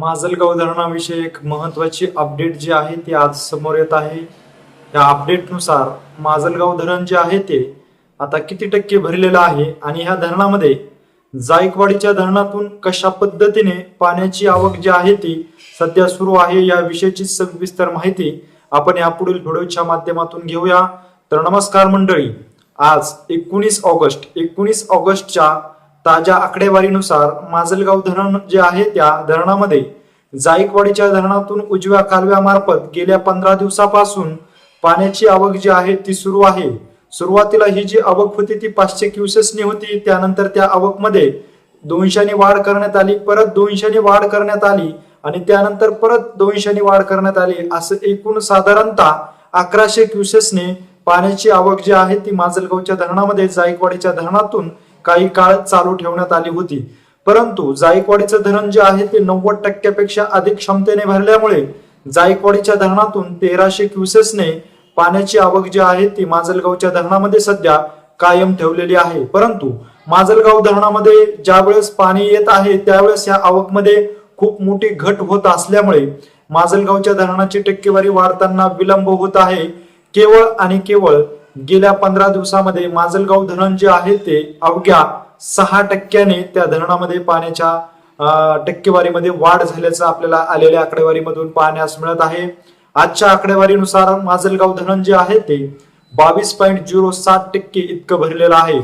माजलगाव धरणाविषयी एक महत्त्वाची अपडेट जी आहे ती आज समोर येत आहे। या अपडेटनुसार माजलगाव धरण जे आहे ते आता किती टक्के भरलेलं आहे आणि ह्या धरणामध्ये जायकवाडीच्या धरणातून कशा पद्धतीने पाण्याची आवक जी आहे ती सध्या सुरू आहे या विषयीची सविस्तर माहिती आपण यापुढील व्हिडिओच्या माध्यमातून घेऊया। तर नमस्कार मंडळी, आज 19 ऑगस्टच्या ताज्या आकडेवारीनुसार माजलगाव धरण जे आहे त्या धरणामध्ये जायकवाडीच्या धरणातून उजव्या कालव्यामार्फत गेल्या 15 दिवसापासून पाण्याची आवक जी आहे ती सुरू आहे। सुरुवातीला ही जी आवक होती ती 500 क्युसेसनी होती, त्यानंतर त्या आवकमध्ये 200 ने वाढ करण्यात आली, परत 200 ने वाढ करण्यात आली आणि त्यानंतर परत 200 ने वाढ करण्यात आली। असं एकूण साधारणतः 1100 क्युसेसने पाण्याची आवक जी आहे ती माजलगावच्या धरणामध्ये जायकवाडीच्या धरणातून काही काळ चालू ठेवण्यात आली होती। परंतु जायकवाडीचं धरण जे आहे ते 90% अधिक क्षमतेने भरल्यामुळे जायकवाडीच्या धरणातून 1300 क्युसेसने पाण्याची आवक जी आहे ती माजलगावच्या धरणामध्ये सध्या कायम ठेवलेली आहे। परंतु माजलगाव धरणामध्ये ज्यावेळेस पाणी येत आहे त्यावेळेस या आवकमध्ये खूप मोठी घट होत असल्यामुळे माजलगावच्या धरणाची टक्केवारी वाढताना विलंब होत आहे। केवळ आणि केवळ गेल्या 15 दिवसामध्ये माजलगाव धरण जे आहे ते अवघ्या 6% त्या धरणामध्ये पाण्याच्या टक्केवारीमध्ये वाढ झाल्याचं आपल्याला आलेल्या आकडेवारीमधून पाहण्यास मिळत आहे। आजच्या आकडेवारीनुसार माजलगाव धरण जे आहे ते 22.07% इतकं भरलेलं आहे।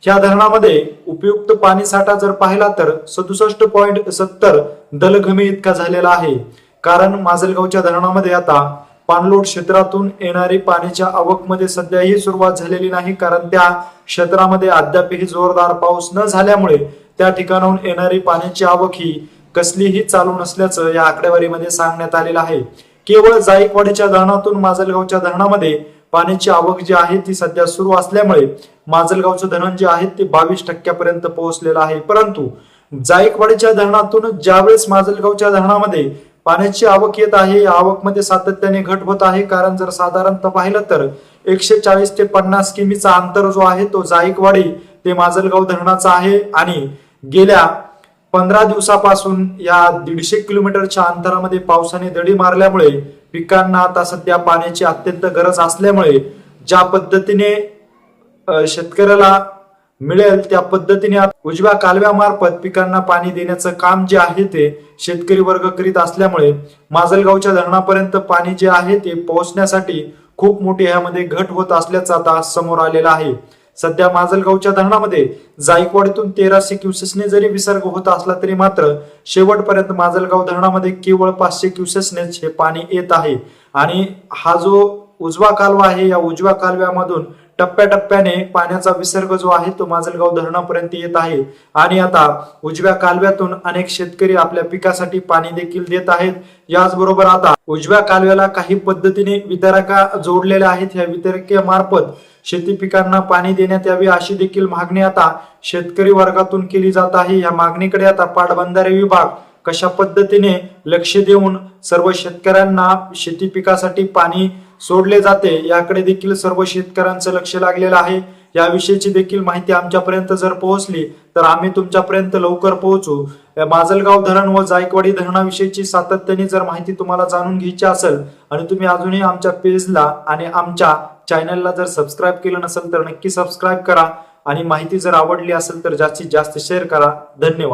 ह्या धरणामध्ये उपयुक्त पाणी साठा जर पाहिला तर 67.70 दलघमी इतका झालेला आहे। कारण माजलगावच्या धरणामध्ये आता पाणलोट क्षेत्रातून येणारी पाण्याच्या आवकमध्ये सध्याही सुरुवात झालेली नाही, कारण त्या क्षेत्रामध्ये अद्यापही जोरदार पाऊस न झाल्यामुळे त्या ठिकाणाहून येणारी पाण्याची आवक ही कसलीही चालू नसल्याचं या आकडेवारीमध्ये सांगण्यात आलेलं आहे। केवळ जायकवाडीच्या धरणातून माजलगावच्या धरणामध्ये पाण्याची आवक जी आहे ती सध्या सुरू असल्यामुळे माजलगावचं धरण जे आहे ते 22% पर्यंत पोहोचलेलं आहे। परंतु जायकवाडीच्या धरणातून ज्यावेळेस माजलगावच्या धरणामध्ये पाण्याची आवक येत आहे या आवकमध्ये सातत्याने घट होत आहे। कारण जर साधारणतः पाहिलं तर 140 ते 50 किमीचा अंतर जो आहे तो जायकवाडी ते माजलगाव धरणाचा आहे आणि गेल्या 15 दिवसापासून या 150 किलोमीटरच्या अंतरामध्ये पावसाने दडी मारल्यामुळे पिकांना आता सध्या पाण्याची अत्यंत गरज असल्यामुळे ज्या पद्धतीने शेतकऱ्याला मिळेल त्या पद्धतीने उजव्या कालव्यामार्फत पिकांना पाणी देण्याचं काम जे आहे ते शेतकरी वर्ग करीत असल्यामुळे माजलगावच्या धरणापर्यंत पाणी जे आहे ते पोहोचण्यासाठी खूप मोठी यामध्ये घट होत असल्याचं आता समोर आलेलं आहे। सध्या माजलगावच्या धरणामध्ये जायकवाडीतून 1300 क्युसेसने जरी विसर्ग होत असला तरी मात्र शेवटपर्यंत माजलगाव धरणामध्ये केवळ 500 क्युसेसनेच हे पाणी येत आहे आणि हा जो उजवा कालवा आहे या उजव्या कालव्यामधून टप्प्याटप्प्याने पाण्याचा विसर्ग जो आहे तो माजलगाव धरणापर्यंत येत आहे आणि आता उजव्या कालव्यातून अनेक शेतकरी आपल्या पिकासाठी पाणी देखील देत आहेत। याचबरोबर आता उजव्या कालव्याला काही पद्धतीने वितरका जोडलेल्या आहेत, ह्या वितरकेमार्फत शेती पिकांना पाणी देण्यात यावे अशी देखील मागणी आता शेतकरी वर्गातून केली जात आहे। या मागणीकडे आता पाटबंधारे विभाग कशा पद्धतीने लक्ष देऊन सर्व शेतकऱ्यांना शेती पिकासाठी पाणी सोडले जाते याकडे देखील सर्व शेतकऱ्यांचं लक्ष लागलेलं आहे। याविषयीची देखील माहिती आमच्यापर्यंत जर पोहोचली तर आम्ही तुमच्यापर्यंत लवकर पोहोचू। माजलगाव धरण व जायकवाडी धरणाविषयीची सातत्याने जर माहिती तुम्हाला जाणून घ्यायची असेल आणि तुम्ही अजूनही आमच्या पेजला आणि आमच्या चॅनलला जर सबस्क्राईब केलं नसेल तर नक्की सबस्क्राईब करा आणि माहिती जर आवडली असेल तर जास्तीत जास्त शेअर करा। धन्यवाद।